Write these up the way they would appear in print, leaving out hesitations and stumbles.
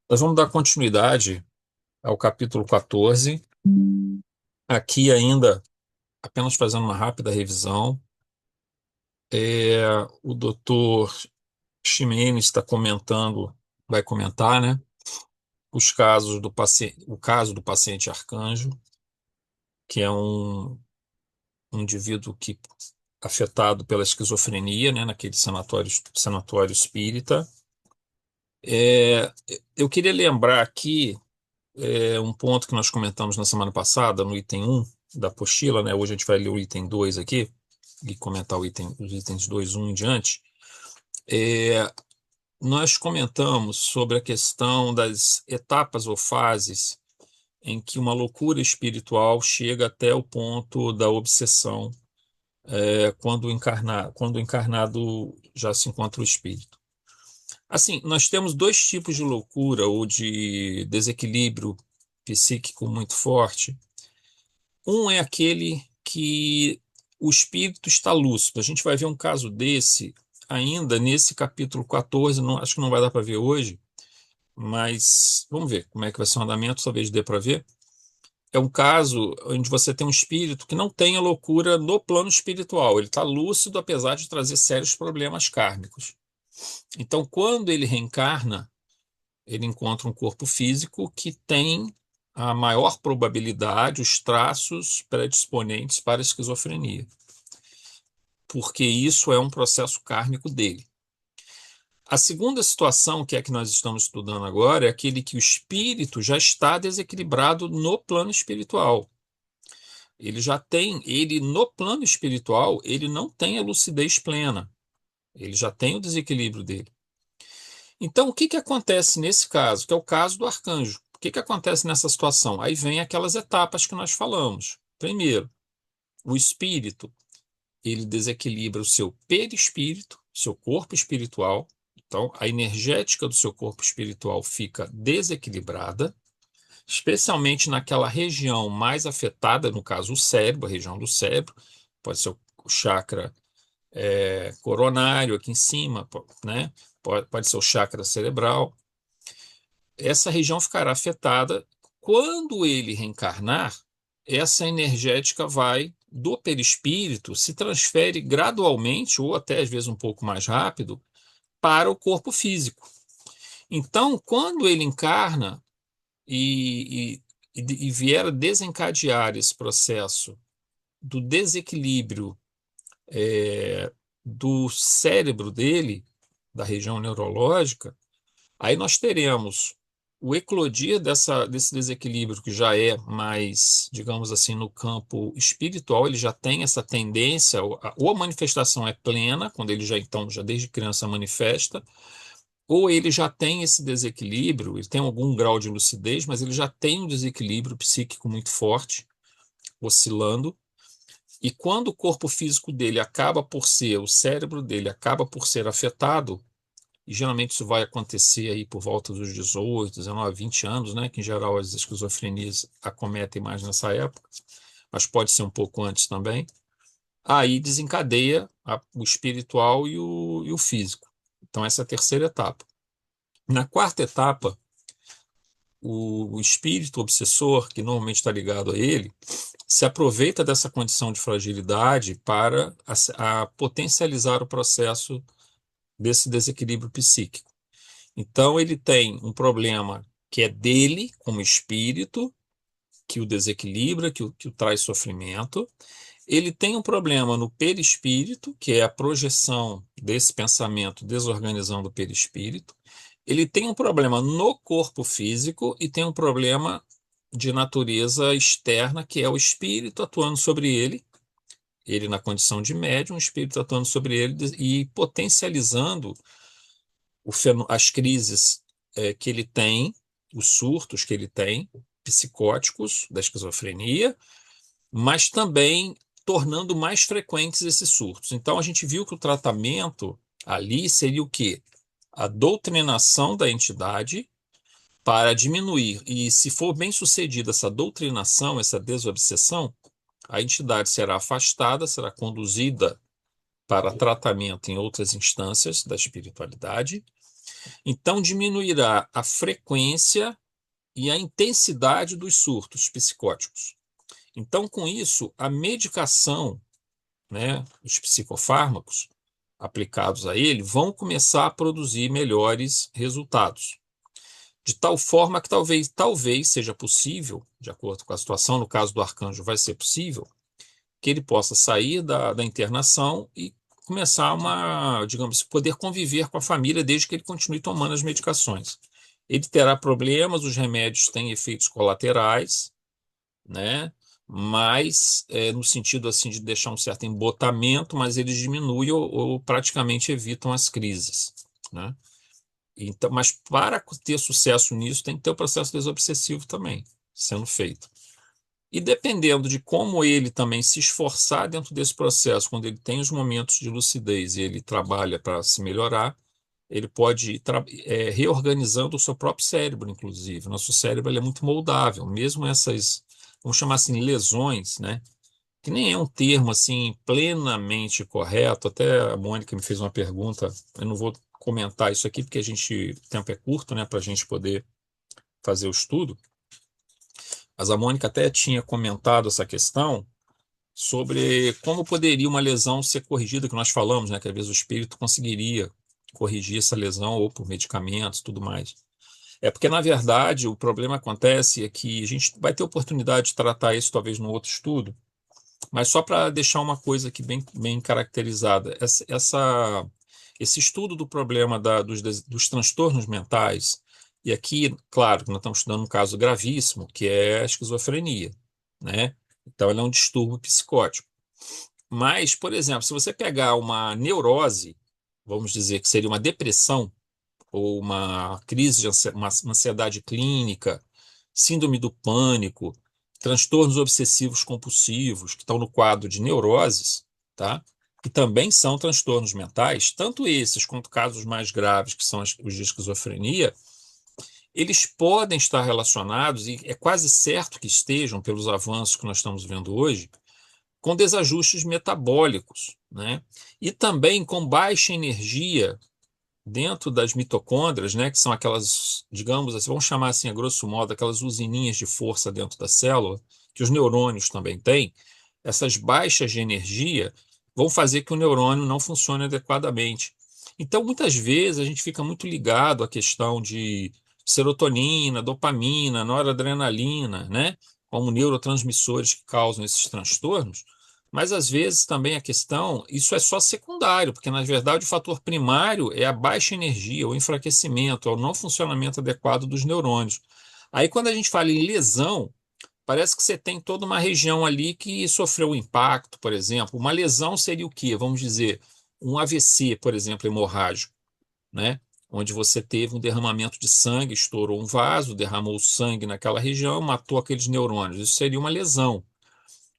Nós vamos dar continuidade ao capítulo 14. Aqui ainda, apenas fazendo uma rápida revisão, o doutor Ximenes está comentando, vai comentar, né, os casos do paciente, o caso do paciente Arcanjo, que é um indivíduo que afetado pela esquizofrenia, né, naquele sanatório espírita. É, eu queria lembrar aqui um ponto que nós comentamos na semana passada, no item um da apostila, né? Hoje a gente vai ler o item 2 aqui e comentar os itens 2, 1 em diante. É, Nós comentamos sobre a questão das etapas ou fases em que uma loucura espiritual chega até o ponto da obsessão, quando o encarnado já se encontra o espírito. Assim, nós temos dois tipos de loucura ou de desequilíbrio psíquico muito forte. Um é aquele que o espírito está lúcido. A gente vai ver um caso desse ainda nesse capítulo 14. Acho que não vai dar para ver hoje, mas vamos ver como é que vai ser o andamento, talvez dê para ver. É um caso onde você tem um espírito que não tem a loucura no plano espiritual. Ele está lúcido, apesar de trazer sérios problemas kármicos. Então, quando ele reencarna, ele encontra um corpo físico que tem a maior probabilidade, os traços predisponentes para a esquizofrenia, porque isso é um processo kármico dele. A segunda situação, que é a que nós estamos estudando agora, é aquele que o espírito já está desequilibrado no plano espiritual. Ele já tem, ele no plano espiritual, ele não tem a lucidez plena, ele já tem o desequilíbrio dele. Então, o que que acontece nesse caso, que é o caso do arcanjo? O que que acontece nessa situação? Aí vem aquelas etapas que nós falamos. Primeiro, o espírito, ele desequilibra o seu perispírito, seu corpo espiritual. Então, a energética do seu corpo espiritual fica desequilibrada, especialmente naquela região mais afetada, no caso, o cérebro, a região do cérebro, pode ser o chakra coronário aqui em cima, né? Pode ser o chakra cerebral. Essa região ficará afetada. Quando ele reencarnar, essa energética vai do perispírito, se transfere gradualmente, ou até às vezes um pouco mais rápido, para o corpo físico. Então, quando ele encarna e vier a desencadear esse processo do desequilíbrio do cérebro dele, da região neurológica, aí nós teremos o eclodir desse desequilíbrio que já é mais, digamos assim, no campo espiritual, ele já tem essa tendência, ou a manifestação é plena, quando ele já então, já desde criança manifesta, ou ele já tem esse desequilíbrio, ele tem algum grau de lucidez, mas ele já tem um desequilíbrio psíquico muito forte, oscilando, e quando o corpo físico dele acaba por ser, o cérebro dele acaba por ser afetado, e geralmente isso vai acontecer aí por volta dos 18, 19, 20 anos, né? Que em geral as esquizofrenias acometem mais nessa época, mas pode ser um pouco antes também. Aí desencadeia o espiritual e o físico. Então, essa é a terceira etapa. Na quarta etapa, o espírito obsessor, que normalmente está ligado a ele, se aproveita dessa condição de fragilidade para a potencializar o processo desse desequilíbrio psíquico. Então, ele tem um problema que é dele, como espírito, que o desequilibra, que o traz sofrimento. Ele tem um problema no perispírito, que é a projeção desse pensamento desorganizando o perispírito. Ele tem um problema no corpo físico e tem um problema de natureza externa, que é o espírito atuando sobre ele, ele na condição de médium, o espírito atuando sobre ele e potencializando as crises que ele tem, os surtos que ele tem, psicóticos da esquizofrenia, mas também tornando mais frequentes esses surtos. Então a gente viu que o tratamento ali seria o quê? A doutrinação da entidade para diminuir. E se for bem sucedida essa doutrinação, essa desobsessão, a entidade será afastada, será conduzida para tratamento em outras instâncias da espiritualidade Então, diminuirá a frequência e a intensidade dos surtos psicóticos. Então, com isso, a medicação, né, os psicofármacos aplicados a ele vão começar a produzir melhores resultados. De tal forma que talvez seja possível, de acordo com a situação, no caso do arcanjo, vai ser possível, que ele possa sair da internação e começar digamos, poder conviver com a família desde que ele continue tomando as medicações. Ele terá problemas, os remédios têm efeitos colaterais, né? Mas no sentido assim de deixar um certo embotamento, mas eles diminuem ou praticamente evitam as crises, né? Então, mas para ter sucesso nisso, tem que ter o processo desobsessivo também sendo feito. E dependendo de como ele também se esforçar dentro desse processo, quando ele tem os momentos de lucidez e ele trabalha para se melhorar, ele pode ir reorganizando o seu próprio cérebro, inclusive. Nosso cérebro ele é muito moldável, mesmo essas, vamos chamar assim, lesões, né? Que nem é um termo assim plenamente correto. Até a Mônica me fez uma pergunta, eu não vou comentar isso aqui porque o tempo é curto, né, para a gente poder fazer o estudo. Mas a Mônica até tinha comentado essa questão sobre como poderia uma lesão ser corrigida, que nós falamos, né, que às vezes o espírito conseguiria corrigir essa lesão ou por medicamentos e tudo mais. É porque, na verdade, o problema acontece é que a gente vai ter oportunidade de tratar isso talvez num outro estudo, mas só para deixar uma coisa aqui bem caracterizada, esse estudo do problema dos transtornos mentais, e aqui, claro, nós estamos estudando um caso gravíssimo, que é a esquizofrenia, né? Então, ele é um distúrbio psicótico. Mas, por exemplo, se você pegar uma neurose, vamos dizer que seria uma depressão, ou uma crise de uma ansiedade clínica, síndrome do pânico, transtornos obsessivos compulsivos, que estão no quadro de neuroses, tá? Que também são transtornos mentais, tanto esses quanto casos mais graves, que são os de esquizofrenia, eles podem estar relacionados, e é quase certo que estejam, pelos avanços que nós estamos vendo hoje, com desajustes metabólicos, né? E também com baixa energia dentro das mitocôndrias, né, que são aquelas, digamos assim, vamos chamar assim a grosso modo, aquelas usininhas de força dentro da célula, que os neurônios também têm, essas baixas de energia vão fazer que o neurônio não funcione adequadamente. Então, muitas vezes, a gente fica muito ligado à questão de serotonina, dopamina, noradrenalina, né, como neurotransmissores que causam esses transtornos, mas às vezes também a questão, isso é só secundário, porque na verdade o fator primário é a baixa energia, o enfraquecimento, é o não funcionamento adequado dos neurônios. Aí quando a gente fala em lesão, parece que você tem toda uma região ali que sofreu um impacto, por exemplo. Uma lesão seria o quê? Vamos dizer, um AVC, por exemplo, hemorrágico, né? Onde você teve um derramamento de sangue, estourou um vaso, derramou sangue naquela região, matou aqueles neurônios. Isso seria uma lesão.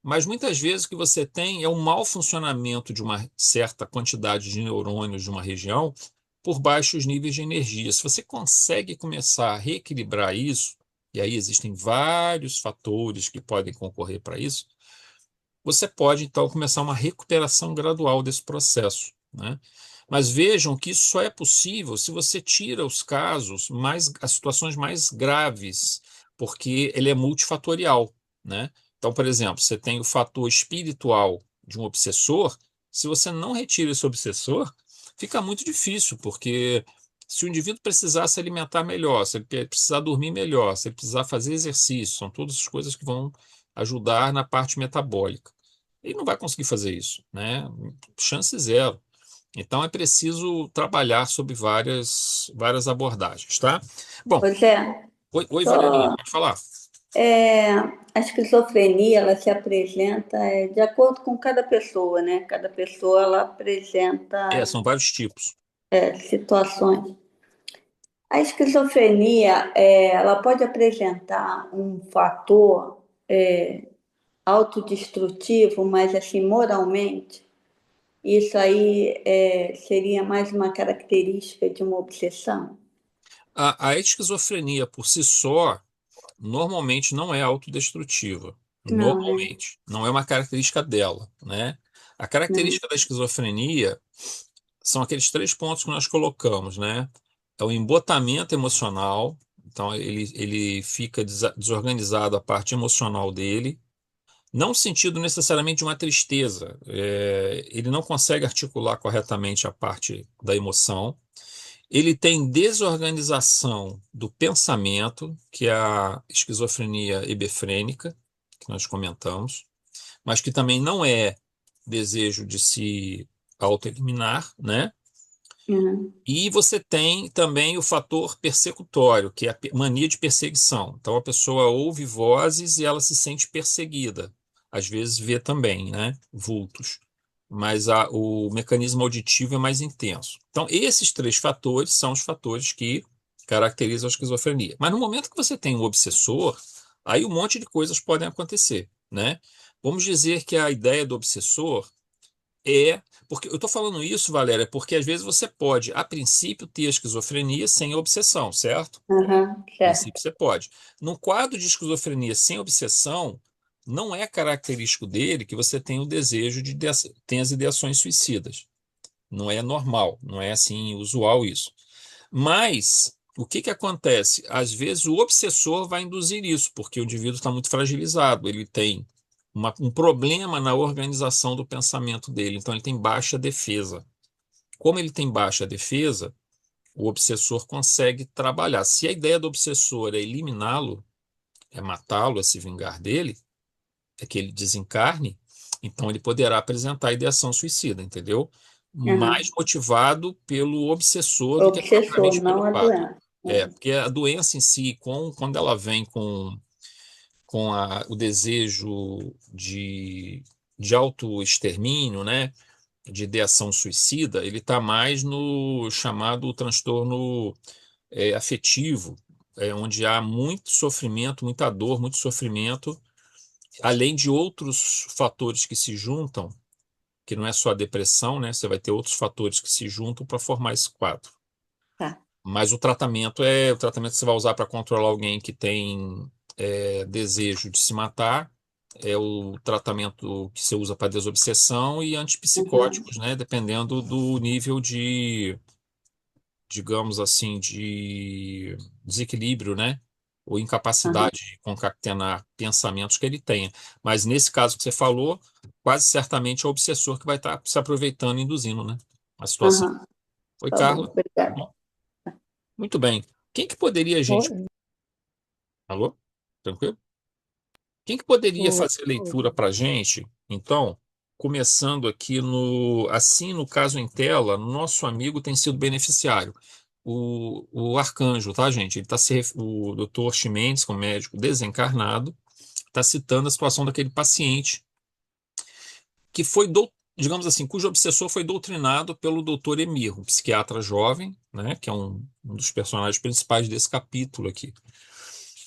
Mas muitas vezes o que você tem é o mau funcionamento de uma certa quantidade de neurônios de uma região por baixos níveis de energia. Se você consegue começar a reequilibrar isso, e aí existem vários fatores que podem concorrer para isso, você pode então começar uma recuperação gradual desse processo, né? Mas vejam que isso só é possível se você tira os casos as situações mais graves, porque ele é multifatorial, né? Então, por exemplo, você tem o fator espiritual de um obsessor. Se você não retira esse obsessor, fica muito difícil, porque se o indivíduo precisar se alimentar melhor, se ele precisar dormir melhor, se ele precisar fazer exercício, são todas as coisas que vão ajudar na parte metabólica. Ele não vai conseguir fazer isso, né? Chance zero. Então é preciso trabalhar sobre várias abordagens, tá? Bom, Pois é, oi, Valerinha, só pode falar. a esquizofrenia ela se apresenta de acordo com cada pessoa, né? Cada pessoa ela apresenta São vários tipos. situações. A esquizofrenia ela pode apresentar um fator autodestrutivo, mas assim moralmente. Isso aí seria mais uma característica de uma obsessão? A esquizofrenia por si só normalmente não é autodestrutiva. Não, né? Normalmente. Não é uma característica dela, né? A Não. característica da esquizofrenia são aqueles três pontos que nós colocamos, né? é o embotamento emocional. Então, ele fica desorganizado a parte emocional dele. Não no sentido necessariamente de uma tristeza. Ele não consegue articular corretamente a parte da emoção. Ele tem desorganização do pensamento, que é a esquizofrenia hebefrênica, que nós comentamos, mas que também não é desejo de se autoeliminar, né? Uhum. E você tem também o fator persecutório, que é a mania de perseguição. Então a pessoa ouve vozes e ela se sente perseguida. Às vezes vê também, né, vultos. Mas o mecanismo auditivo é mais intenso. Então esses três fatores são os fatores que caracterizam a esquizofrenia. Mas no momento que você tem um obsessor, aí um monte de coisas podem acontecer, né? Vamos dizer que a ideia do obsessor porque eu estou falando isso, Valéria, porque às vezes você pode, a princípio, ter esquizofrenia sem obsessão, certo? Uhum, A princípio, certo. você pode. No quadro de esquizofrenia sem obsessão, não é característico dele que você tenha o desejo tenha as ideações suicidas. Não é normal, não é assim usual isso. Mas o que que acontece? Às vezes o obsessor vai induzir isso, porque o indivíduo está muito fragilizado, ele tem um problema na organização do pensamento dele, então ele tem baixa defesa. Como ele tem baixa defesa, o obsessor consegue trabalhar. Se a ideia do obsessor é eliminá-lo, é matá-lo, é se vingar dele, é que ele desencarne, então ele poderá apresentar ideação suicida, entendeu? Mais Uhum. motivado pelo obsessor do que Obsessor, propriamente pelo não a quadro. doença. Uhum. Porque a doença em si, quando ela vem com o desejo de autoextermínio, né, de ideação suicida, ele está mais no chamado transtorno afetivo, onde há muito sofrimento, muita dor, muito sofrimento, além de outros fatores que se juntam, que não é só a depressão, né? Você vai ter outros fatores que se juntam para formar esse quadro. Tá. Mas o tratamento que você vai usar para controlar alguém que tem desejo de se matar, é o tratamento que você usa para desobsessão e Uhum. antipsicóticos, né? Dependendo do nível de, digamos assim, de desequilíbrio, né? Ou Uhum. incapacidade de concatenar pensamentos que ele tenha. Mas nesse caso que você falou, quase certamente é o obsessor que vai estar se aproveitando e induzindo, né? A situação. Uhum. Oi, Tá bom, Carla. Tudo obrigada. bom? Muito bem. Quem que poderia, gente. Oi. Alô? Tranquilo? Quem que poderia Oi. fazer leitura para a gente, então, começando aqui no caso em tela, nosso amigo tem sido beneficiário. O Arcanjo, tá, gente? O Dr. Ximenes, como médico desencarnado, está citando a situação daquele paciente que foi, digamos assim, cujo obsessor foi doutrinado pelo Dr. Emir, um psiquiatra jovem, né, que é um dos personagens principais desse capítulo aqui.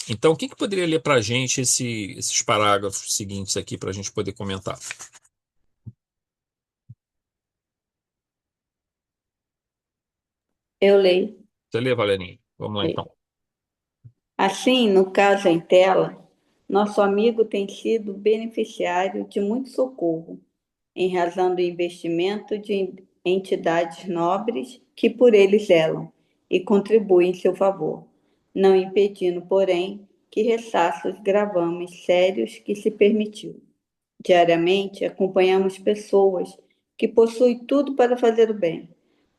Então, quem que poderia ler para a gente esses parágrafos seguintes aqui para a gente poder comentar? Eu leio. Você lê, Valerinho? Vamos lá, então. Assim, no caso em tela, nosso amigo tem sido beneficiário de muito socorro, em razão do investimento de entidades nobres que por ele zelam e contribuem em seu favor, não impedindo, porém, que ressasse os gravames sérios que se permitiu. Diariamente, acompanhamos pessoas que possuem tudo para fazer o bem,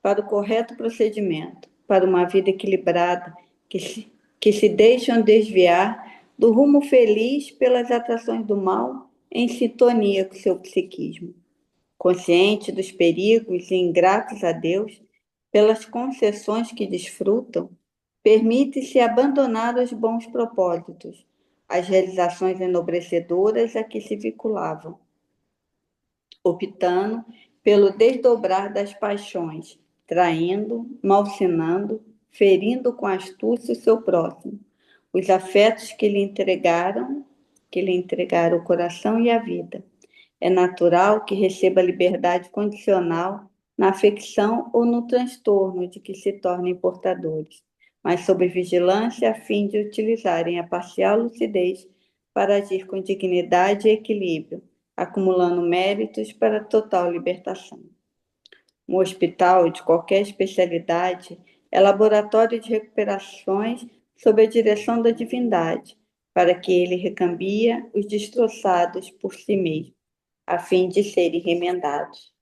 para o correto procedimento, para uma vida equilibrada, que se deixam desviar do rumo feliz pelas atrações do mal em sintonia com seu psiquismo. Consciente dos perigos e ingratos a Deus, pelas concessões que desfrutam, permite-se abandonar os bons propósitos, as realizações enobrecedoras a que se vinculavam, optando pelo desdobrar das paixões, traindo, malsinando, ferindo com astúcia o seu próximo, os afetos que lhe entregaram o coração e a vida. É natural que receba liberdade condicional na afecção ou no transtorno de que se tornem portadores, mas sob vigilância a fim de utilizarem a parcial lucidez para agir com dignidade e equilíbrio, acumulando méritos para total libertação. Um hospital de qualquer especialidade é laboratório de recuperações sob a direção da divindade, para que ele recambia os destroçados por si mesmo, a fim de serem remendados.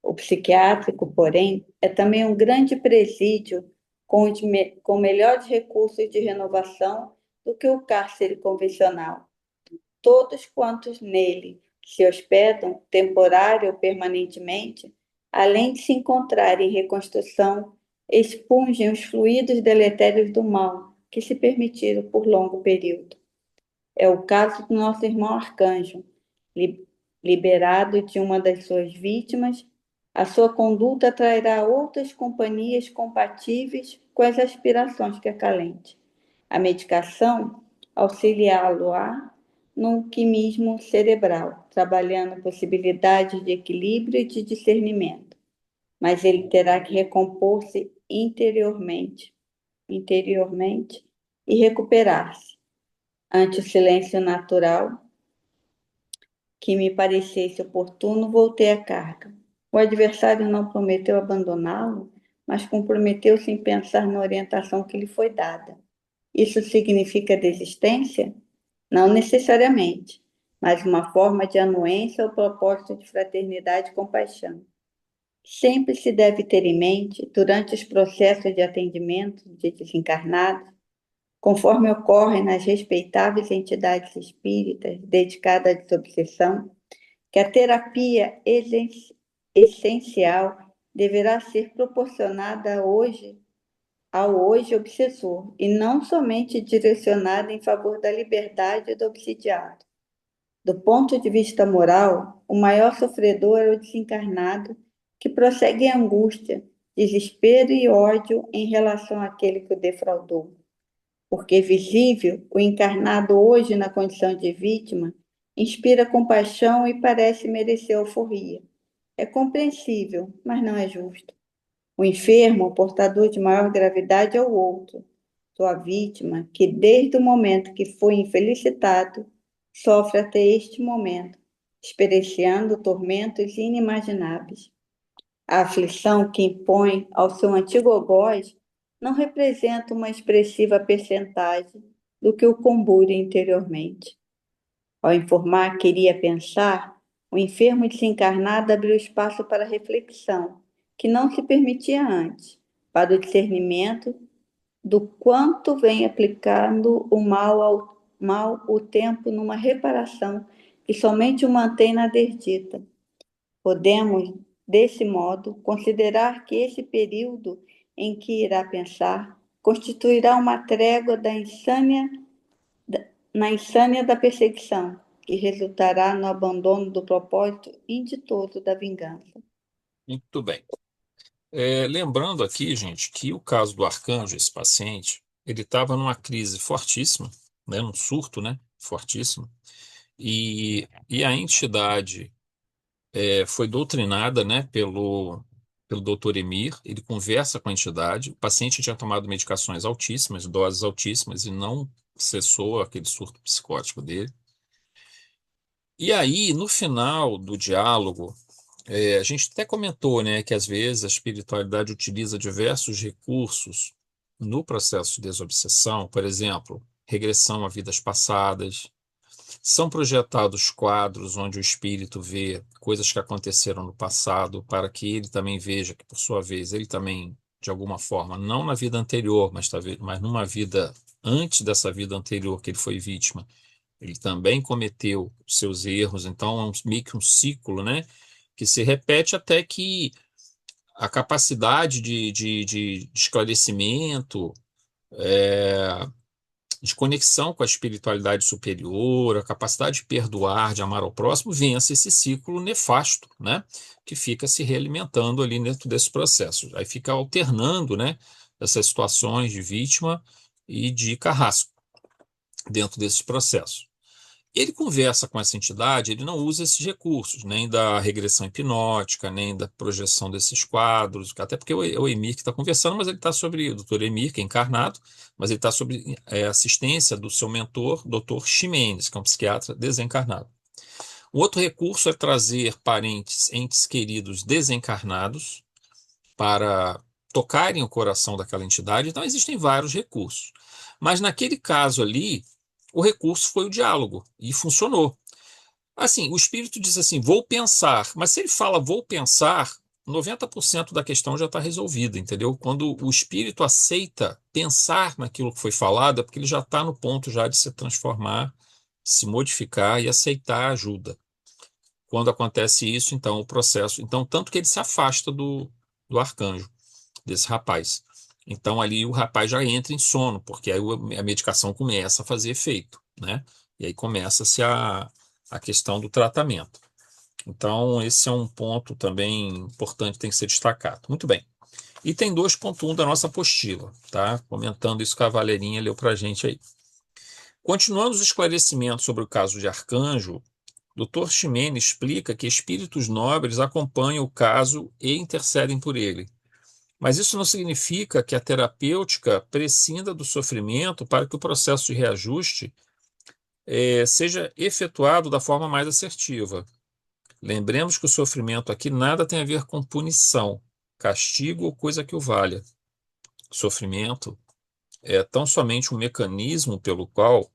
O psiquiátrico, porém, é também um grande presídio com melhores recursos de renovação do que o cárcere convencional. Todos quantos nele se hospedam, temporário ou permanentemente, além de se encontrarem em reconstrução, expungem os fluidos deletérios do mal que se permitiram por longo período. É o caso do nosso irmão Arcanjo, liberado de uma das suas vítimas, a sua conduta atrairá outras companhias compatíveis com as aspirações que acalente. A medicação auxiliá-lo-á no quimismo cerebral, trabalhando possibilidades de equilíbrio e de discernimento, mas ele terá que recompor-se interiormente e recuperar-se. Ante o silêncio natural que me parecesse oportuno, voltei à carga. O adversário não prometeu abandoná-lo, mas comprometeu-se em pensar na orientação que lhe foi dada. Isso significa desistência? Não necessariamente, mas uma forma de anuência ao propósito de fraternidade e compaixão. Sempre se deve ter em mente, durante os processos de atendimento de desencarnados, conforme ocorre nas respeitáveis entidades espíritas dedicadas à desobsessão, que a terapia essencial deverá ser proporcionada ao hoje obsessor e não somente direcionada em favor da liberdade do obsidiado. Do ponto de vista moral, o maior sofredor é o desencarnado que prossegue em angústia, desespero e ódio em relação àquele que o defraudou. Porque visível, o encarnado hoje na condição de vítima inspira compaixão e parece merecer euforia. É compreensível, mas não é justo. O enfermo, o portador de maior gravidade, é o outro, sua vítima, que desde o momento que foi infelicitado, sofre até este momento, experienciando tormentos inimagináveis. A aflição que impõe ao seu antigo algoz não representa uma expressiva percentagem do que o combure interiormente. Ao informar que iria pensar, o enfermo desencarnado abriu espaço para a reflexão, que não se permitia antes, para o discernimento do quanto vem aplicando o mal o tempo numa reparação que somente o mantém na desdita. Podemos, desse modo, considerar que esse período em que irá pensar constituirá uma trégua na insânia da perseguição, que resultará no abandono do propósito inditoso da vingança. Muito bem. Lembrando aqui, gente, que o caso do Arcanjo, esse paciente, ele estava numa crise fortíssima, né, num surto, né, fortíssimo, e a entidade foi doutrinada, né, pelo Dr. Emir. Ele conversa com a entidade. O paciente tinha tomado medicações altíssimas, doses altíssimas, e não cessou aquele surto psicótico dele. E aí, no final do diálogo, a gente até comentou, né, que às vezes a espiritualidade utiliza diversos recursos no processo de desobsessão, por exemplo, regressão a vidas passadas. São projetados quadros onde o espírito vê coisas que aconteceram no passado, para que ele também veja que, por sua vez, ele também, de alguma forma, não na vida anterior, mas numa vida antes dessa vida anterior que ele foi vítima, ele também cometeu seus erros. Então, é meio que um ciclo, né, que se repete até que a capacidade de esclarecimento, é, de conexão com a espiritualidade superior, a capacidade de perdoar, de amar ao próximo, vence esse ciclo nefasto, né, que fica se realimentando ali dentro desse processo. Aí fica alternando, né, essas situações de vítima e de carrasco dentro desse processo. Ele conversa com essa entidade, ele não usa esses recursos, nem da regressão hipnótica, nem da projeção desses quadros, até porque é o Emir que está conversando, mas ele está sobre o Dr. Emir, que é encarnado, mas ele está sobre assistência do seu mentor, Dr. Ximenes, que é um psiquiatra desencarnado. O outro recurso é trazer parentes, entes queridos desencarnados para tocarem o coração daquela entidade. Então, existem vários recursos. Mas naquele caso ali, o recurso foi o diálogo e funcionou. Assim, o espírito diz assim, vou pensar, mas se ele fala vou pensar, 90% da questão já está resolvida, entendeu? Quando o espírito aceita pensar naquilo que foi falado, é porque ele já está no ponto já de se transformar, se modificar e aceitar a ajuda. Quando acontece isso, então o processo, então tanto que ele se afasta do arcanjo, desse rapaz. Então ali o rapaz já entra em sono, porque aí a medicação começa a fazer efeito, né? E aí começa-se a questão do tratamento. Então, esse é um ponto também importante, tem que ser destacado. Muito bem. Item 2.1 da nossa apostila, tá? Comentando isso que a Valerinha leu para a gente aí. Continuando os esclarecimentos sobre o caso de Arcanjo, Dr. Ximene explica que espíritos nobres acompanham o caso e intercedem por ele. Mas isso não significa que a terapêutica prescinda do sofrimento para que o processo de reajuste seja efetuado da forma mais assertiva. Lembremos que o sofrimento aqui nada tem a ver com punição, castigo ou coisa que o valha. Sofrimento é tão somente um mecanismo pelo qual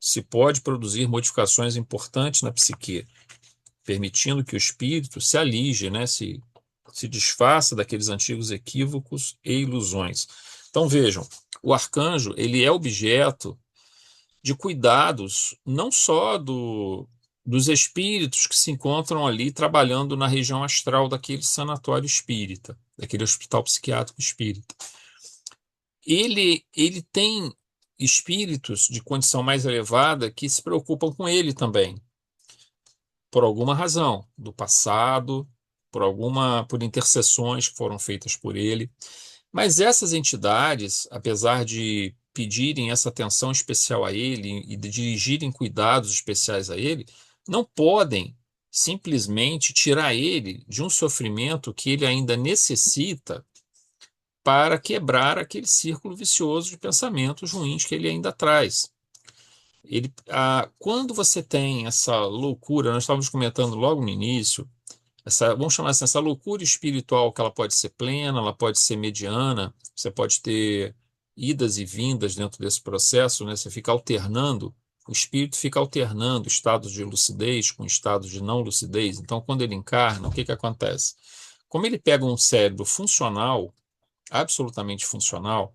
se pode produzir modificações importantes na psique, permitindo que o espírito se alige, né, se desfaça daqueles antigos equívocos e ilusões. Então vejam, o arcanjo ele é objeto de cuidados não só dos espíritos que se encontram ali trabalhando na região astral daquele sanatório espírita, daquele hospital psiquiátrico espírita. Ele tem espíritos de condição mais elevada que se preocupam com ele também, por alguma razão, do passado, por intercessões que foram feitas por ele. Mas essas entidades, apesar de pedirem essa atenção especial a ele e de dirigirem cuidados especiais a ele, não podem simplesmente tirar ele de um sofrimento que ele ainda necessita para quebrar aquele círculo vicioso de pensamentos ruins que ele ainda traz. Quando você tem essa loucura, nós estávamos comentando logo no início, vamos chamar assim, essa loucura espiritual que ela pode ser plena, ela pode ser mediana, você pode ter idas e vindas dentro desse processo, né? Você fica alternando, o espírito fica alternando estados de lucidez com estados de não lucidez. Então, quando ele encarna, o que que acontece? Como ele pega um cérebro funcional, absolutamente funcional,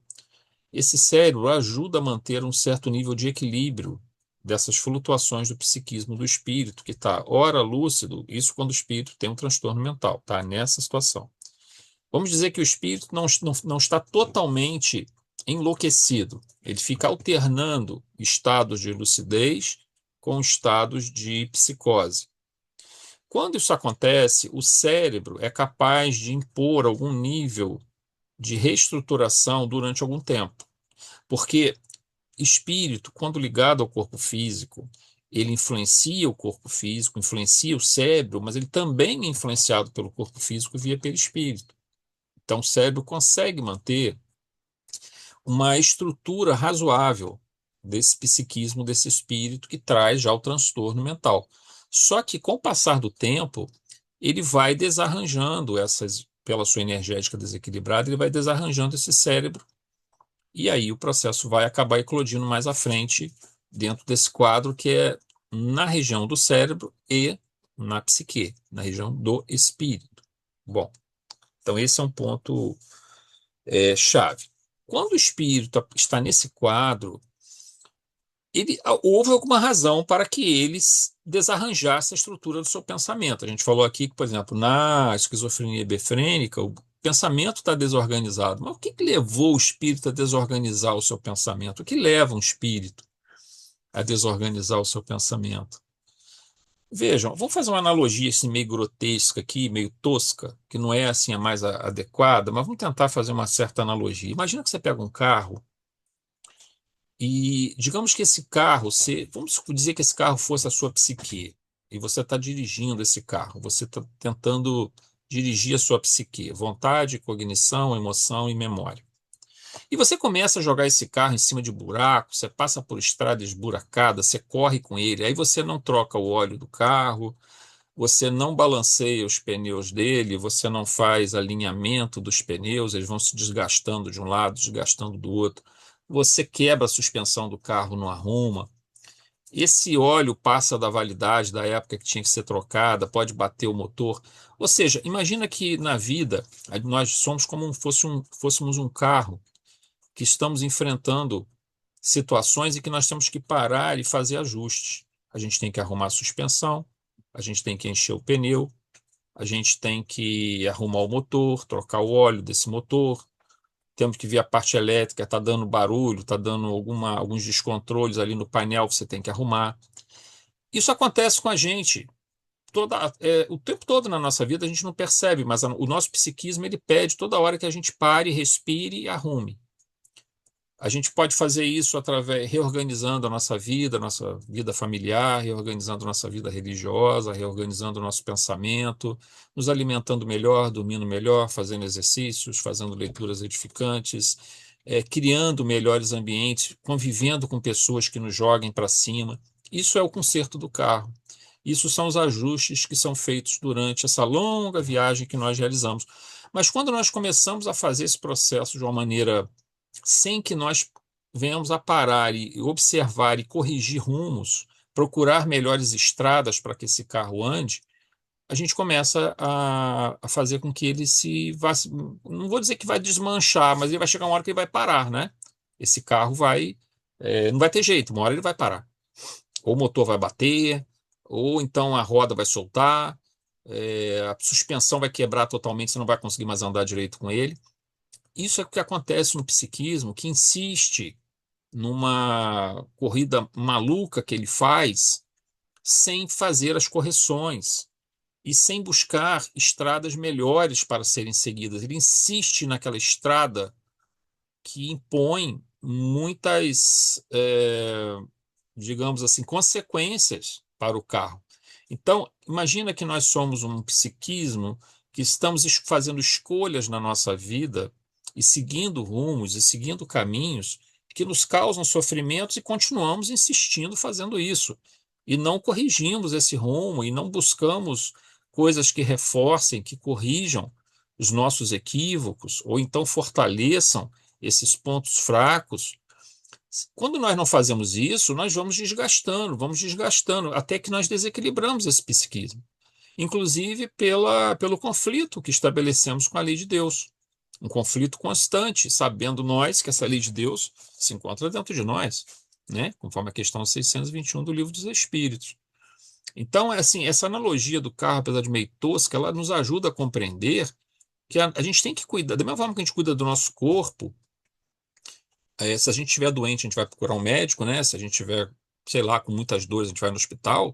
esse cérebro ajuda a manter um certo nível de equilíbrio dessas flutuações do psiquismo do espírito, que está ora lúcido, isso quando o espírito tem um transtorno mental, tá? Nessa situação. Vamos dizer que o espírito não está totalmente enlouquecido, ele fica alternando estados de lucidez com estados de psicose. Quando isso acontece, o cérebro é capaz de impor algum nível de reestruturação durante algum tempo, porque espírito, quando ligado ao corpo físico, ele influencia o corpo físico, influencia o cérebro, mas ele também é influenciado pelo corpo físico via pelo espírito. Então, o cérebro consegue manter uma estrutura razoável desse psiquismo, desse espírito que traz já o transtorno mental. Só que, com o passar do tempo, ele vai desarranjando pela sua energética desequilibrada, ele vai desarranjando esse cérebro e aí o processo vai acabar eclodindo mais à frente dentro desse quadro que é na região do cérebro e na psique, na região do espírito. Bom, então esse é um ponto chave. Quando o espírito está nesse quadro, houve alguma razão para que eles desarranjasse a estrutura do seu pensamento. A gente falou aqui que, por exemplo, na esquizofrenia hebefrênica, o pensamento está desorganizado. Mas o que levou o espírito a desorganizar o seu pensamento? O que leva um espírito a desorganizar o seu pensamento? Vejam, vamos fazer uma analogia assim, meio grotesca aqui, meio tosca, que não é assim a mais adequada, mas vamos tentar fazer uma certa analogia. Imagina que você pega um carro e digamos que esse carro, vamos dizer que esse carro fosse a sua psique, e você está dirigindo esse carro, você está tentando dirigir a sua psique, vontade, cognição, emoção e memória. E você começa a jogar esse carro em cima de buracos, você passa por estrada esburacada, você corre com ele, aí você não troca o óleo do carro, você não balanceia os pneus dele, você não faz alinhamento dos pneus, eles vão se desgastando de um lado, desgastando do outro. Você quebra a suspensão do carro, não arruma. Esse óleo passa da validade da época que tinha que ser trocada, pode bater o motor. Ou seja, imagina que na vida nós somos como fôssemos um carro que estamos enfrentando situações em que nós temos que parar e fazer ajustes. A gente tem que arrumar a suspensão, a gente tem que encher o pneu, a gente tem que arrumar o motor, trocar o óleo desse motor, temos que ver a parte elétrica, está dando barulho, está dando alguns descontroles ali no painel, você tem que arrumar. Isso acontece com a gente o tempo todo na nossa vida, a gente não percebe, mas o nosso psiquismo ele pede toda hora que a gente pare, respire e arrume. A gente pode fazer isso através reorganizando a nossa vida familiar, reorganizando a nossa vida religiosa, reorganizando o nosso pensamento, nos alimentando melhor, dormindo melhor, fazendo exercícios, fazendo leituras edificantes, criando melhores ambientes, convivendo com pessoas que nos joguem para cima. Isso é o conserto do carro. Isso são os ajustes que são feitos durante essa longa viagem que nós realizamos. Mas quando nós começamos a fazer esse processo de uma maneira sem que nós venhamos a parar e observar e corrigir rumos, procurar melhores estradas para que esse carro ande, a gente começa a fazer com que ele não vou dizer que vai desmanchar, mas ele vai chegar uma hora que ele vai parar, né? Esse carro não vai ter jeito, uma hora ele vai parar. Ou o motor vai bater, ou então a roda vai soltar, a suspensão vai quebrar totalmente, você não vai conseguir mais andar direito com ele. Isso é o que acontece no psiquismo, que insiste numa corrida maluca que ele faz sem fazer as correções e sem buscar estradas melhores para serem seguidas. Ele insiste naquela estrada que impõe muitas, digamos assim, consequências para o carro. Então, imagina que nós somos um psiquismo que estamos fazendo escolhas na nossa vida e seguindo rumos e seguindo caminhos que nos causam sofrimentos e continuamos insistindo fazendo isso. E não corrigimos esse rumo e não buscamos coisas que reforcem, que corrijam os nossos equívocos ou então fortaleçam esses pontos fracos. Quando nós não fazemos isso, nós vamos desgastando, até que nós desequilibramos esse psiquismo, inclusive pelo conflito que estabelecemos com a lei de Deus. Um conflito constante, sabendo nós que essa lei de Deus se encontra dentro de nós, né? Conforme a questão 621 do Livro dos Espíritos. Então, assim, essa analogia do carro, apesar de meio tosca, ela nos ajuda a compreender que a gente tem que cuidar, da mesma forma que a gente cuida do nosso corpo. Se a gente estiver doente, a gente vai procurar um médico, né? Se a gente tiver, sei lá, com muitas dores, a gente vai no hospital.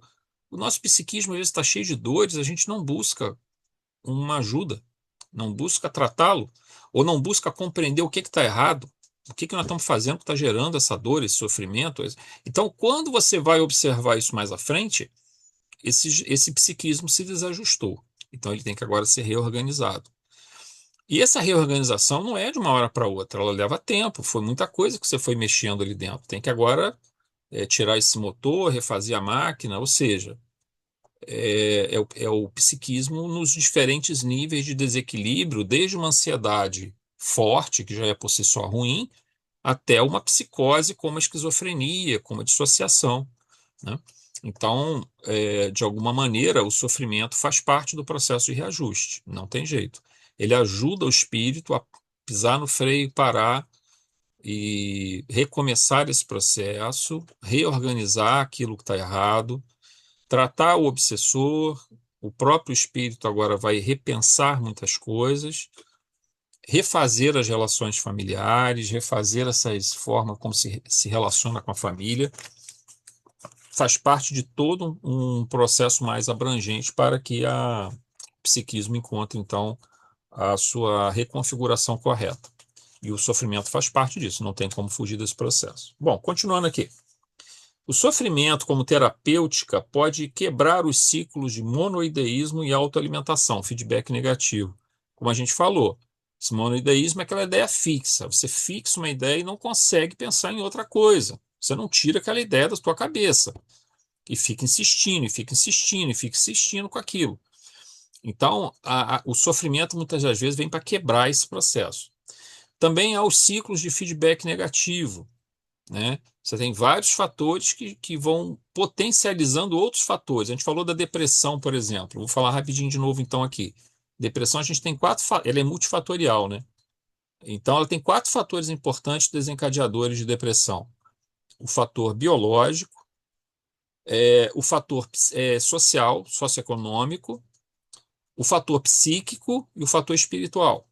O nosso psiquismo, às vezes, está cheio de dores, a gente não busca uma ajuda, não busca tratá-lo, ou não busca compreender o que está errado, o que nós estamos fazendo que está gerando essa dor, esse sofrimento. Então, quando você vai observar isso mais à frente, esse psiquismo se desajustou. Então, ele tem que agora ser reorganizado. E essa reorganização não é de uma hora para outra, ela leva tempo, foi muita coisa que você foi mexendo ali dentro. Tem que agora tirar esse motor, refazer a máquina, ou seja, é o psiquismo nos diferentes níveis de desequilíbrio, desde uma ansiedade forte, que já é por si só ruim, até uma psicose como a esquizofrenia, como a dissociação, né? Então, de alguma maneira, o sofrimento faz parte do processo de reajuste, não tem jeito. Ele ajuda o espírito a pisar no freio, parar e recomeçar esse processo, reorganizar aquilo que está errado, tratar o obsessor. O próprio espírito agora vai repensar muitas coisas, refazer as relações familiares, refazer essas formas como se relaciona com a família. Faz parte de todo um processo mais abrangente para que o psiquismo encontre, então, a sua reconfiguração correta. E o sofrimento faz parte disso, não tem como fugir desse processo. Bom, continuando aqui. O sofrimento, como terapêutica, pode quebrar os ciclos de monoideísmo e autoalimentação, feedback negativo. Como a gente falou, esse monoideísmo é aquela ideia fixa. Você fixa uma ideia e não consegue pensar em outra coisa. Você não tira aquela ideia da sua cabeça. e fica insistindo, e fica insistindo, e fica insistindo com aquilo. Então, o sofrimento muitas das vezes vem para quebrar esse processo. Também há os ciclos de feedback negativo, né? Você tem vários fatores que vão potencializando outros fatores. A gente falou da depressão, por exemplo. Vou falar rapidinho de novo, então, aqui. Depressão, a gente tem ela é multifatorial, né? Então, ela tem quatro fatores importantes desencadeadores de depressão: o fator biológico, o fator social, socioeconômico, o fator psíquico e o fator espiritual.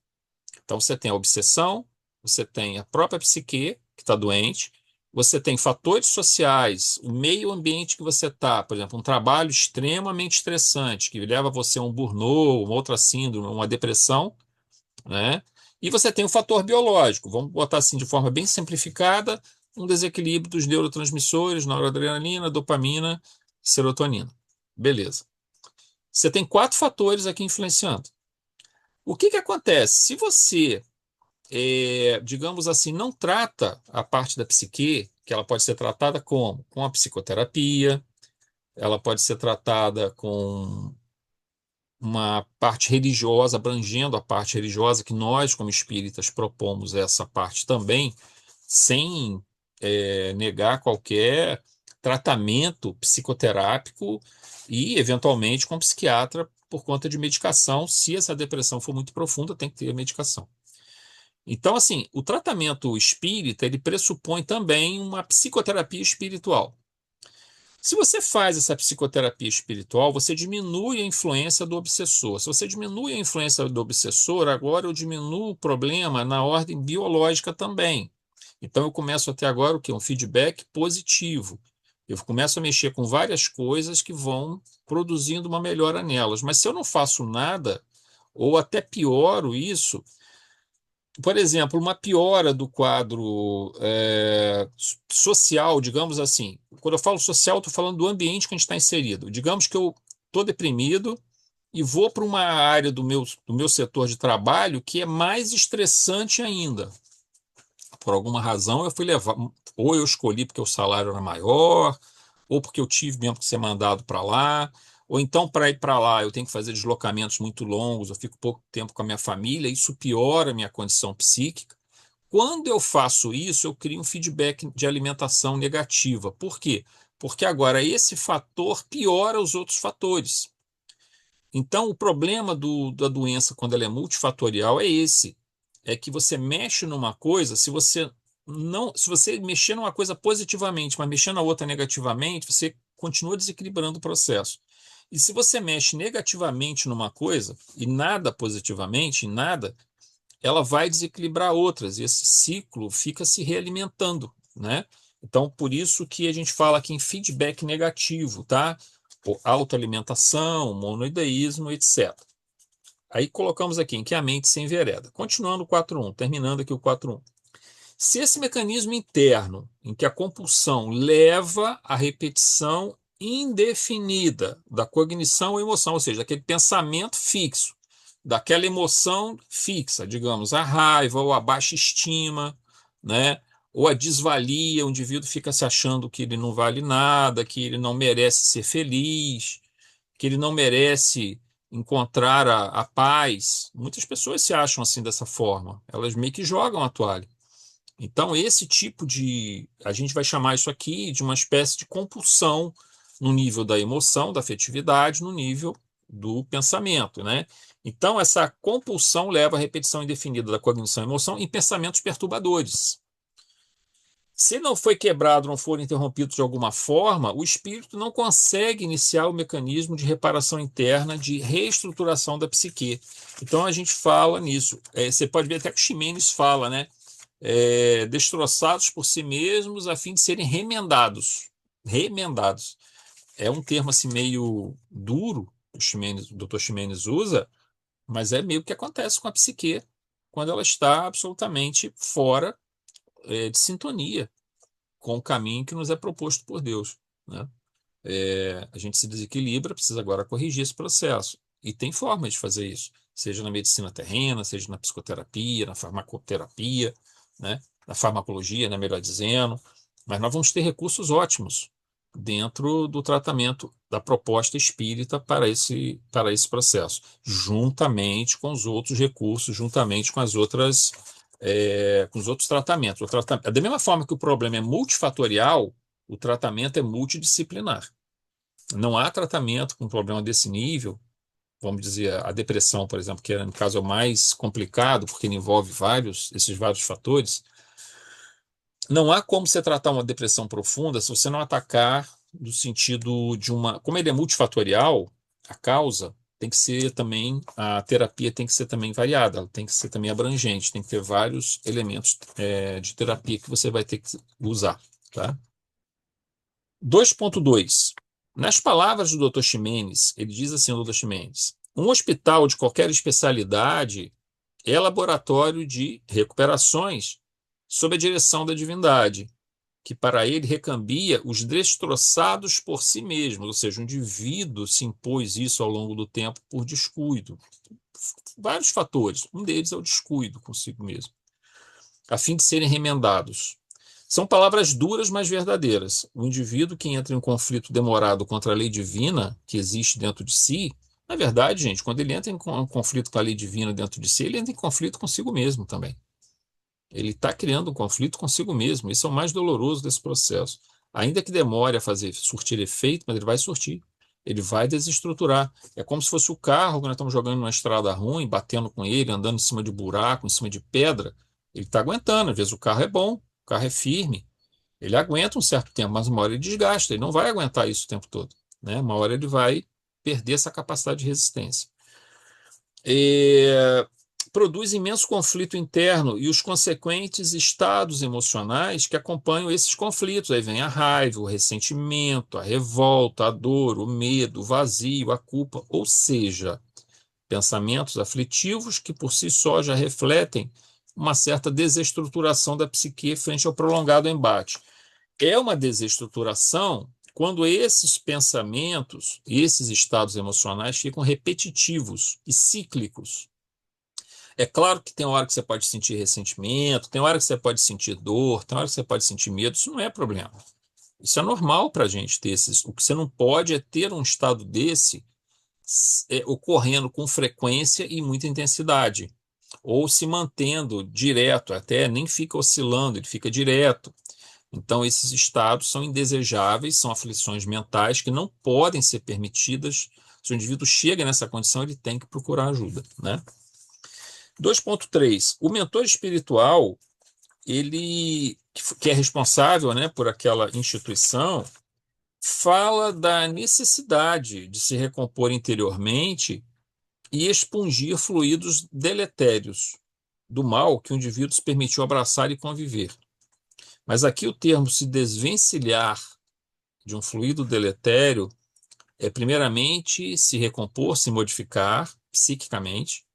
Então, você tem a obsessão, você tem a própria psique, que está doente, você tem fatores sociais, o meio ambiente que você está, por exemplo, um trabalho extremamente estressante, que leva você a um burnout, uma outra síndrome, uma depressão, né? E você tem o fator biológico, vamos botar assim de forma bem simplificada, um desequilíbrio dos neurotransmissores, noradrenalina, dopamina, serotonina. Beleza. Você tem quatro fatores aqui influenciando. O que que acontece? Se você, digamos assim, não trata a parte da psique, que ela pode ser tratada como? Com a psicoterapia, ela pode ser tratada com uma parte religiosa, abrangendo a parte religiosa, que nós, como espíritas, propomos essa parte também, sem negar qualquer tratamento psicoterápico e, eventualmente, com psiquiatra por conta de medicação. Se essa depressão for muito profunda, tem que ter medicação. Então, assim, o tratamento espírita, ele pressupõe também uma psicoterapia espiritual. Se você faz essa psicoterapia espiritual, você diminui a influência do obsessor. Se você diminui a influência do obsessor, agora eu diminuo o problema na ordem biológica também. Então eu começo a ter agora o quê? Um feedback positivo. Eu começo a mexer com várias coisas que vão produzindo uma melhora nelas. Mas se eu não faço nada, ou até pioro isso, por exemplo, uma piora do quadro social, digamos assim. Quando eu falo social, estou falando do ambiente que a gente está inserido. Digamos que eu estou deprimido e vou para uma área do meu setor de trabalho que é mais estressante ainda. Por alguma razão, eu fui levar, ou eu escolhi porque o salário era maior, ou porque eu tive mesmo que ser mandado para lá, ou então para ir para lá eu tenho que fazer deslocamentos muito longos, eu fico pouco tempo com a minha família, isso piora a minha condição psíquica. Quando eu faço isso, eu crio um feedback de alimentação negativa. Por quê? Porque agora esse fator piora os outros fatores. Então, o problema da doença, quando ela é multifatorial, é esse. É que você mexe numa coisa, se você mexer numa coisa positivamente, mas mexer na outra negativamente, você continua desequilibrando o processo. E se você mexe negativamente numa coisa e nada positivamente, em nada, ela vai desequilibrar outras, e esse ciclo fica se realimentando, né? Então, por isso que a gente fala aqui em feedback negativo, tá? Autoalimentação, monoideísmo, etc. Aí colocamos aqui em que a mente se envereda. Continuando o 4.1, terminando aqui o 4.1. Se esse mecanismo interno, em que a compulsão leva à repetição indefinida da cognição ou emoção, ou seja, daquele pensamento fixo, daquela emoção fixa, digamos, a raiva ou a baixa estima, né? Ou a desvalia, o indivíduo fica se achando que ele não vale nada, que ele não merece ser feliz, que ele não merece encontrar a paz. Muitas pessoas se acham assim dessa forma, elas meio que jogam a toalha. Então, esse tipo a gente vai chamar isso aqui de uma espécie de compulsão no nível da emoção, da afetividade, no nível do pensamento, né? Então, essa compulsão leva à repetição indefinida da cognição e emoção em pensamentos perturbadores. Se não foi quebrado, não for interrompido de alguma forma, o espírito não consegue iniciar o mecanismo de reparação interna, de reestruturação da psique. Então, a gente fala nisso. Você pode ver até que o Ximenes fala, né? Destroçados por si mesmos a fim de serem remendados. Remendados. É um termo assim meio duro que o Dr. Ximenes usa, mas é meio que acontece com a psique quando ela está absolutamente fora de sintonia com o caminho que nos é proposto por Deus, né? A gente se desequilibra, precisa agora corrigir esse processo. E tem formas de fazer isso, seja na medicina terrena, seja na psicoterapia, na farmacoterapia, né? Na farmacologia, né, melhor dizendo. Mas nós vamos ter recursos ótimos dentro do tratamento da proposta espírita para esse processo, juntamente com os outros recursos, juntamente com as outras, com os outros tratamentos. Da mesma forma que o problema é multifatorial, o tratamento é multidisciplinar. Não há tratamento com um problema desse nível, vamos dizer, a depressão, por exemplo, que no caso é o mais complicado, porque ele envolve esses vários fatores. Não há como você tratar uma depressão profunda se você não atacar no sentido de uma. Como ele é multifatorial, a causa tem que ser também. A terapia tem que ser também variada, ela tem que ser também abrangente, tem que ter vários elementos de terapia que você vai ter que usar. Tá? 2.2. Nas palavras do Dr. Ximenes, ele diz assim, o Dr. Ximenes: um hospital de qualquer especialidade é laboratório de recuperações sob a direção da divindade, que para ele recambia os destroçados por si mesmo, ou seja, um indivíduo se impôs isso ao longo do tempo por descuido. Vários fatores, um deles é o descuido consigo mesmo, a fim de serem remendados. São palavras duras, mas verdadeiras. O indivíduo que entra em conflito demorado contra a lei divina que existe dentro de si, na verdade, gente, quando ele entra em conflito com a lei divina dentro de si, ele entra em conflito consigo mesmo também. Ele está criando um conflito consigo mesmo. Isso é o mais doloroso desse processo. Ainda que demore a surtir efeito, mas ele vai surtir. Ele vai desestruturar. É como se fosse o carro que nós estamos jogando numa estrada ruim, batendo com ele, andando em cima de buraco, em cima de pedra. Ele está aguentando. Às vezes o carro é bom, o carro é firme. Ele aguenta um certo tempo, mas uma hora ele desgasta. Ele não vai aguentar isso o tempo todo, né? Uma hora ele vai perder essa capacidade de resistência. Produz imenso conflito interno e os consequentes estados emocionais que acompanham esses conflitos. Aí vem a raiva, o ressentimento, a revolta, a dor, o medo, o vazio, a culpa, ou seja, pensamentos aflitivos que por si só já refletem uma certa desestruturação da psique frente ao prolongado embate. É uma desestruturação quando esses pensamentos, esses estados emocionais ficam repetitivos e cíclicos. É claro que tem hora que você pode sentir ressentimento, tem hora que você pode sentir dor, tem hora que você pode sentir medo, isso não é problema. Isso é normal para a gente ter esses. O que você não pode é ter um estado desse ocorrendo com frequência e muita intensidade, ou se mantendo direto, até nem fica oscilando, ele fica direto. Então, esses estados são indesejáveis, são aflições mentais que não podem ser permitidas. Se o indivíduo chega nessa condição, ele tem que procurar ajuda, né? 2.3. O mentor espiritual, ele que é responsável, né, por aquela instituição, fala da necessidade de se recompor interiormente e expungir fluidos deletérios do mal que o indivíduo se permitiu abraçar e conviver. Mas aqui o termo se desvencilhar de um fluido deletério é, primeiramente, se recompor, se modificar psiquicamente,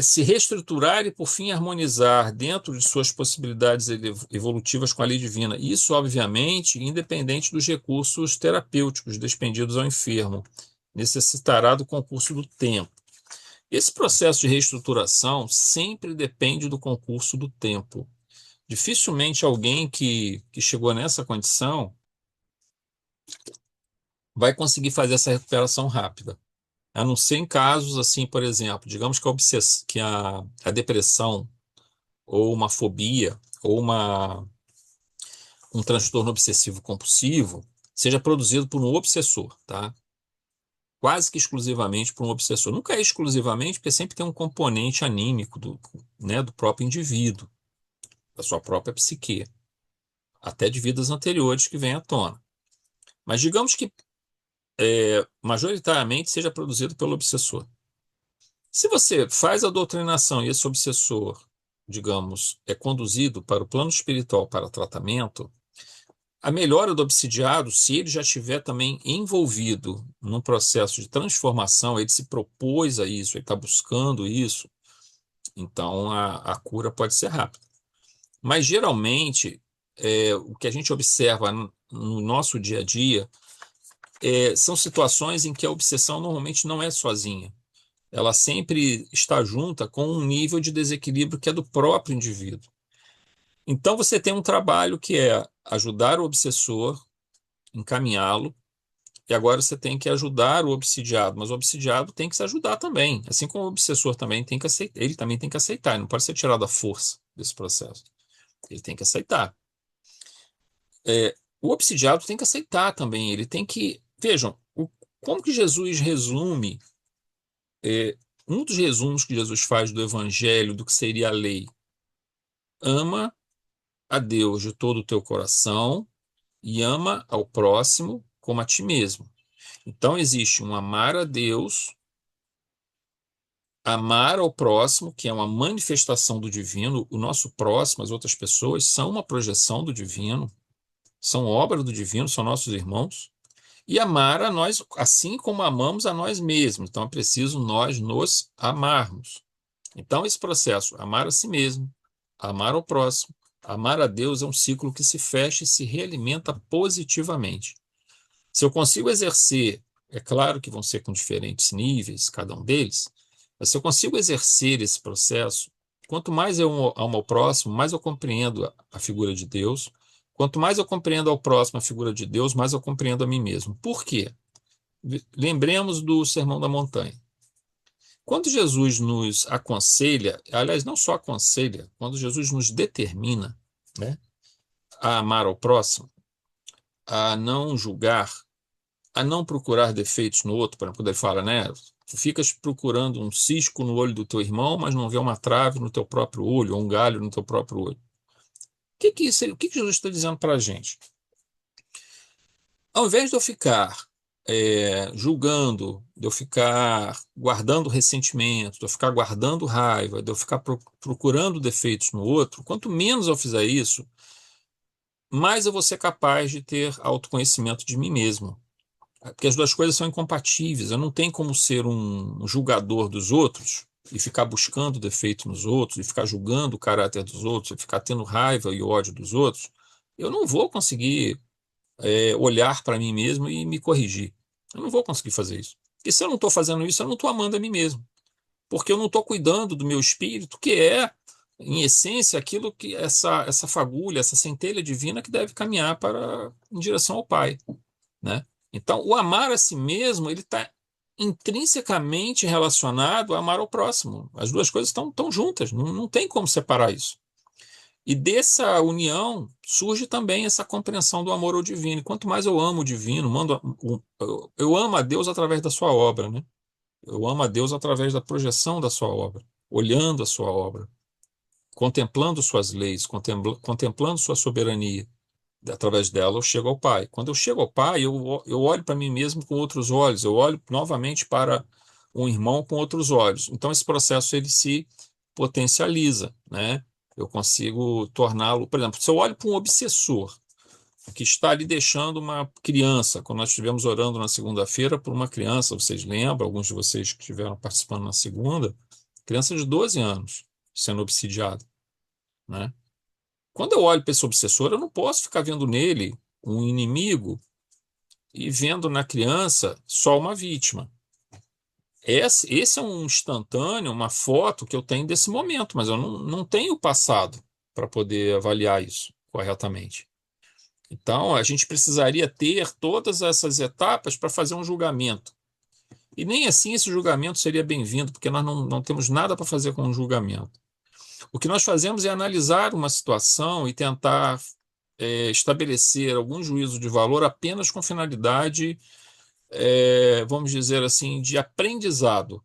se reestruturar e, por fim, harmonizar dentro de suas possibilidades evolutivas com a lei divina. Isso, obviamente, independente dos recursos terapêuticos despendidos ao enfermo, necessitará do concurso do tempo. Esse processo de reestruturação sempre depende do concurso do tempo. Dificilmente alguém que chegou nessa condição vai conseguir fazer essa recuperação rápida. A não ser em casos assim, por exemplo, digamos que a depressão ou uma fobia ou um transtorno obsessivo compulsivo seja produzido por um obsessor, tá? Quase que exclusivamente por um obsessor. Nunca é exclusivamente, porque sempre tem um componente anímico né, do próprio indivíduo, da sua própria psique, até de vidas anteriores que vem à tona. Mas digamos que majoritariamente seja produzido pelo obsessor. Se você faz a doutrinação e esse obsessor, digamos, é conduzido para o plano espiritual para tratamento, a melhora do obsidiado, se ele já estiver também envolvido num processo de transformação, ele se propôs a isso, ele está buscando isso, então a cura pode ser rápida. Mas geralmente, o que a gente observa no nosso dia a dia são situações em que a obsessão normalmente não é sozinha. Ela sempre está junta com um nível de desequilíbrio que é do próprio indivíduo. Então você tem um trabalho que é ajudar o obsessor, encaminhá-lo, e agora você tem que ajudar o obsidiado, mas o obsidiado tem que se ajudar também, assim como o obsessor também tem que aceitar, ele também tem que aceitar, ele não pode ser tirado à força desse processo, ele tem que aceitar. O obsidiado tem que aceitar também, ele tem que, vejam, como que Jesus resume, é, um dos resumos que Jesus faz do evangelho, do que seria a lei, ama a Deus de todo o teu coração e ama ao próximo como a ti mesmo. Então existe um amar a Deus, amar ao próximo, que é uma manifestação do divino. O nosso próximo, as outras pessoas, são uma projeção do divino, são obra do divino, são nossos irmãos. E amar a nós, assim como amamos a nós mesmos. Então é preciso nós nos amarmos. Então esse processo, amar a si mesmo, amar ao próximo, amar a Deus, é um ciclo que se fecha e se realimenta positivamente. Se eu consigo exercer, é claro que vão ser com diferentes níveis, cada um deles, mas se eu consigo exercer esse processo, quanto mais eu amo ao próximo, mais eu compreendo a figura de Deus. Quanto mais eu compreendo ao próximo a figura de Deus, mais eu compreendo a mim mesmo. Por quê? Lembremos do Sermão da Montanha. Quando Jesus nos aconselha, aliás, não só aconselha, quando Jesus nos determina, né, a amar ao próximo, a não julgar, a não procurar defeitos no outro, por exemplo, ele fala, né? Tu ficas procurando um cisco no olho do teu irmão, mas não vê uma trave no teu próprio olho, ou um galho no teu próprio olho. O que que Jesus está dizendo para a gente? Ao invés de eu ficar julgando, de eu ficar guardando ressentimento, de eu ficar guardando raiva, de eu ficar procurando defeitos no outro, quanto menos eu fizer isso, mais eu vou ser capaz de ter autoconhecimento de mim mesmo. Porque as duas coisas são incompatíveis. Eu não tenho como ser um julgador dos outros e ficar buscando defeito nos outros, e ficar julgando o caráter dos outros, e ficar tendo raiva e ódio dos outros. Eu não vou conseguir olhar para mim mesmo e me corrigir. Eu não vou conseguir fazer isso. Porque se eu não estou fazendo isso, eu não estou amando a mim mesmo. Porque eu não estou cuidando do meu espírito, que é, em essência, aquilo que essa fagulha, essa centelha divina que deve caminhar em direção ao Pai, né? Então, o amar a si mesmo, ele está intrinsecamente relacionado ao amar ao próximo. As duas coisas estão juntas, não tem como separar isso. E dessa união surge também essa compreensão do amor ao divino. Quanto mais eu amo o divino, eu amo a Deus através da sua obra, né? Eu amo a Deus através da projeção da sua obra, olhando a sua obra, contemplando suas leis, contemplando sua soberania. Através dela eu chego ao Pai. Quando eu chego ao Pai, eu olho para mim mesmo com outros olhos, eu olho novamente para um irmão com outros olhos. Então esse processo ele se potencializa, né? Eu consigo torná-lo, por exemplo, se eu olho para um obsessor que está ali deixando uma criança, quando nós estivemos orando na segunda-feira por uma criança, vocês lembram, alguns de vocês que estiveram participando na segunda, criança de 12 anos sendo obsidiada, né? Quando eu olho para esse obsessor, eu não posso ficar vendo nele um inimigo e vendo na criança só uma vítima. Esse é um instantâneo, uma foto que eu tenho desse momento, mas eu não tenho o passado para poder avaliar isso corretamente. Então, a gente precisaria ter todas essas etapas para fazer um julgamento. E nem assim esse julgamento seria bem-vindo, porque nós não temos nada para fazer com um julgamento. O que nós fazemos é analisar uma situação e tentar estabelecer algum juízo de valor apenas com finalidade, vamos dizer assim, de aprendizado.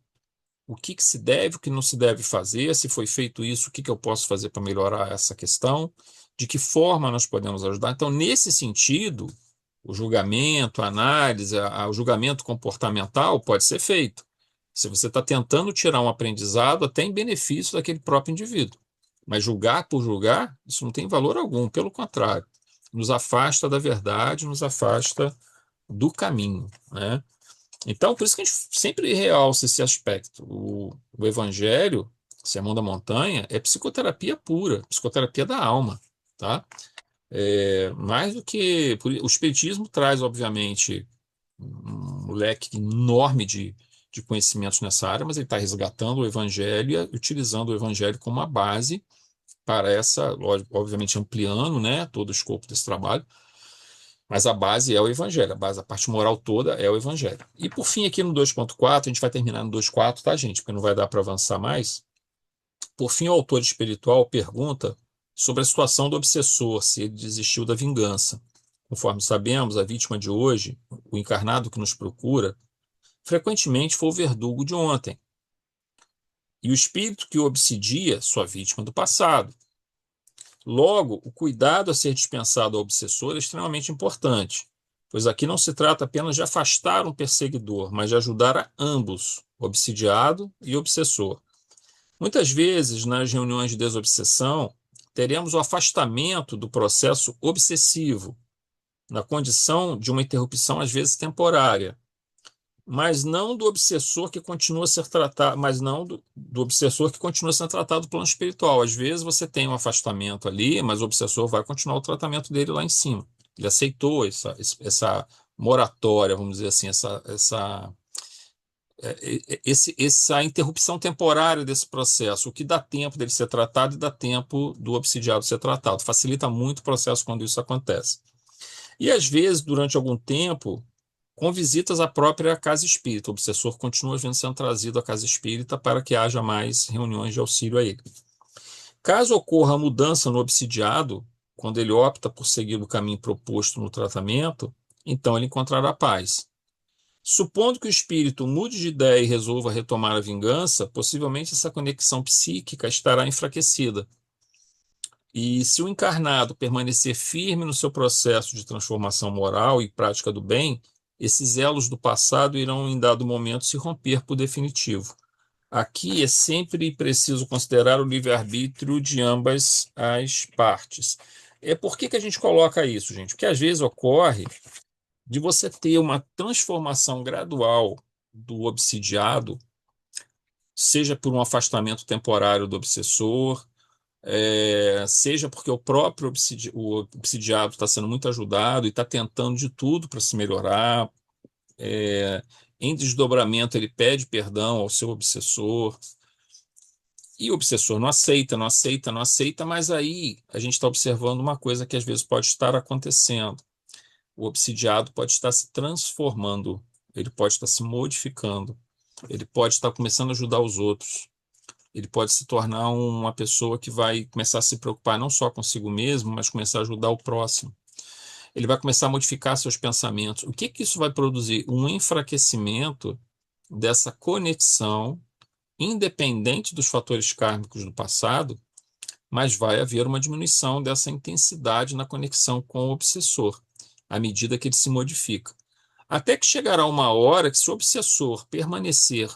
O que que se deve, o que não se deve fazer, se foi feito isso, o que que eu posso fazer para melhorar essa questão, de que forma nós podemos ajudar. Então, nesse sentido, o julgamento, a análise, o julgamento comportamental pode ser feito. Se você está tentando tirar um aprendizado até em benefício daquele próprio indivíduo. Mas julgar por julgar, isso não tem valor algum, pelo contrário, nos afasta da verdade, nos afasta do caminho, né? Então, por isso que a gente sempre realça esse aspecto. O Evangelho, Sermão da Montanha, é psicoterapia pura, psicoterapia da alma, tá? Mais do que... O Espiritismo traz, obviamente, um leque enorme de conhecimentos nessa área, mas ele está resgatando o Evangelho e utilizando o Evangelho como uma base para essa, obviamente ampliando, né, todo o escopo desse trabalho, mas a base é o Evangelho, a base, a parte moral toda é o Evangelho. E por fim, aqui no 2.4, a gente vai terminar no 2.4, tá, gente? Porque não vai dar para avançar mais. Por fim, o autor espiritual pergunta sobre a situação do obsessor, se ele desistiu da vingança. Conforme sabemos, a vítima de hoje, o encarnado que nos procura, frequentemente foi o verdugo de ontem, e o espírito que o obsidia, sua vítima do passado. Logo, o cuidado a ser dispensado ao obsessor é extremamente importante, pois aqui não se trata apenas de afastar um perseguidor, mas de ajudar a ambos, obsidiado e obsessor. Muitas vezes, nas reuniões de desobsessão, teremos o afastamento do processo obsessivo, na condição de uma interrupção, às vezes temporária, mas não do obsessor que continua a ser tratado, mas não do obsessor que continua sendo tratado do plano espiritual. Às vezes você tem um afastamento ali, mas o obsessor vai continuar o tratamento dele lá em cima. Ele aceitou essa moratória, vamos dizer assim, essa interrupção temporária desse processo, o que dá tempo dele ser tratado e dá tempo do obsidiado ser tratado. Facilita muito o processo quando isso acontece. E às vezes, durante algum tempo, com visitas à própria casa espírita, o obsessor continua sendo trazido à casa espírita para que haja mais reuniões de auxílio a ele. Caso ocorra a mudança no obsidiado, quando ele opta por seguir o caminho proposto no tratamento, então ele encontrará paz. Supondo que o espírito mude de ideia e resolva retomar a vingança, possivelmente essa conexão psíquica estará enfraquecida. E se o encarnado permanecer firme no seu processo de transformação moral e prática do bem, esses elos do passado irão, em dado momento, se romper por definitivo. Aqui é sempre preciso considerar o livre-arbítrio de ambas as partes. Por que que a gente coloca isso, gente? Porque às vezes ocorre de você ter uma transformação gradual do obsidiado, seja por um afastamento temporário do obsessor, seja porque o próprio o obsidiado está sendo muito ajudado e está tentando de tudo para se melhorar. é, em desdobramento, ele pede perdão ao seu obsessor, e o obsessor não aceita, não aceita, não aceita, mas aí a gente está observando uma coisa que às vezes pode estar acontecendo. O obsidiado pode estar se transformando, ele pode estar se modificando, ele pode estar começando a ajudar os outros. Ele pode se tornar uma pessoa que vai começar a se preocupar não só consigo mesmo, mas começar a ajudar o próximo. Ele vai começar a modificar seus pensamentos. O que que isso vai produzir? Um enfraquecimento dessa conexão, independente dos fatores kármicos do passado, mas vai haver uma diminuição dessa intensidade na conexão com o obsessor, à medida que ele se modifica. Até que chegará uma hora que, se o obsessor permanecer,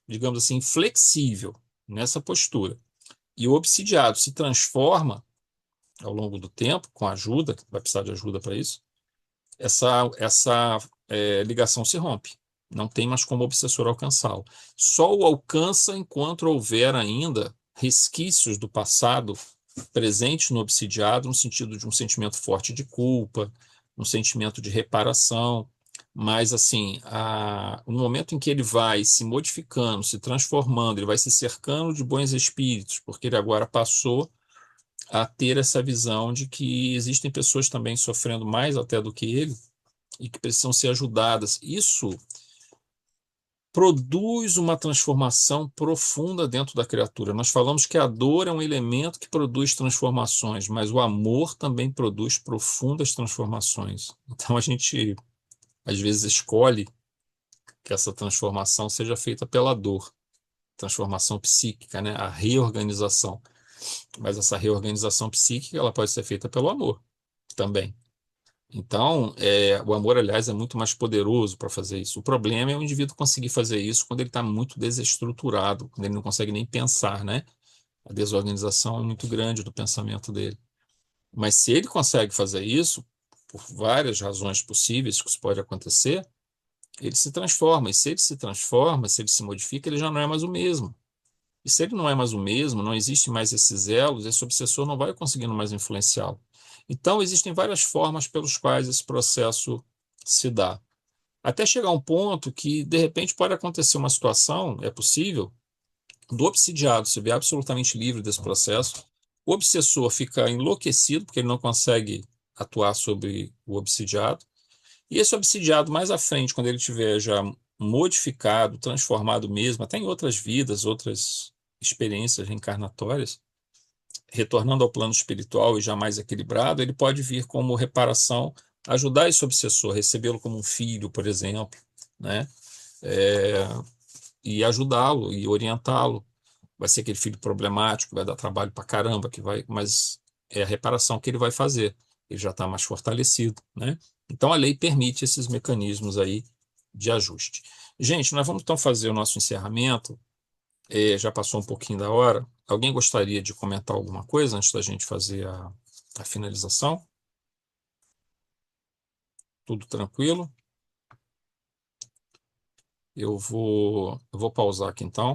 digamos assim, flexível nessa postura, e o obsidiado se transforma ao longo do tempo, com ajuda, vai precisar de ajuda para isso, essa ligação se rompe. Não tem mais como o obsessor alcançá-lo. Só o alcança enquanto houver ainda resquícios do passado presentes no obsidiado, no sentido de um sentimento forte de culpa, um sentimento de reparação. Mas, assim, no momento em que ele vai se modificando, se transformando, ele vai se cercando de bons espíritos, porque ele agora passou a ter essa visão de que existem pessoas também sofrendo mais até do que ele e que precisam ser ajudadas. Isso produz uma transformação profunda dentro da criatura. Nós falamos que a dor é um elemento que produz transformações, mas o amor também produz profundas transformações. Então a gente às vezes escolhe que essa transformação seja feita pela dor, transformação psíquica, né? A reorganização. Mas essa reorganização psíquica ela pode ser feita pelo amor também. Então, o amor, aliás, é muito mais poderoso para fazer isso. O problema é o indivíduo conseguir fazer isso quando ele está muito desestruturado, quando ele não consegue nem pensar, né? A desorganização é muito grande do pensamento dele. Mas se ele consegue fazer isso, por várias razões possíveis que isso pode acontecer, ele se transforma. E se ele se transforma, se ele se modifica, ele já não é mais o mesmo. E se ele não é mais o mesmo, não existe mais esses elos, esse obsessor não vai conseguindo mais influenciá-lo. Então, existem várias formas pelos quais esse processo se dá. Até chegar a um ponto que, de repente, pode acontecer uma situação, é possível, do obsidiado se ver absolutamente livre desse processo, O obsessor fica enlouquecido porque ele não consegue atuar sobre o obsidiado. E esse obsidiado, mais à frente, quando ele tiver já modificado, transformado mesmo, até em outras vidas, outras experiências reencarnatórias, retornando ao plano espiritual e já mais equilibrado, ele pode vir como reparação, ajudar esse obsessor, recebê-lo como um filho, por exemplo, né? É, e ajudá-lo e orientá-lo. Vai ser aquele filho problemático, vai dar trabalho pra caramba, que vai, mas é a reparação que ele vai fazer. Ele já está mais fortalecido, né? Então a lei permite esses mecanismos aí de ajuste. Gente, nós vamos então fazer o nosso encerramento. Já passou um pouquinho da hora. Alguém gostaria de comentar alguma coisa antes da gente fazer a finalização? Tudo tranquilo? Eu vou pausar aqui então.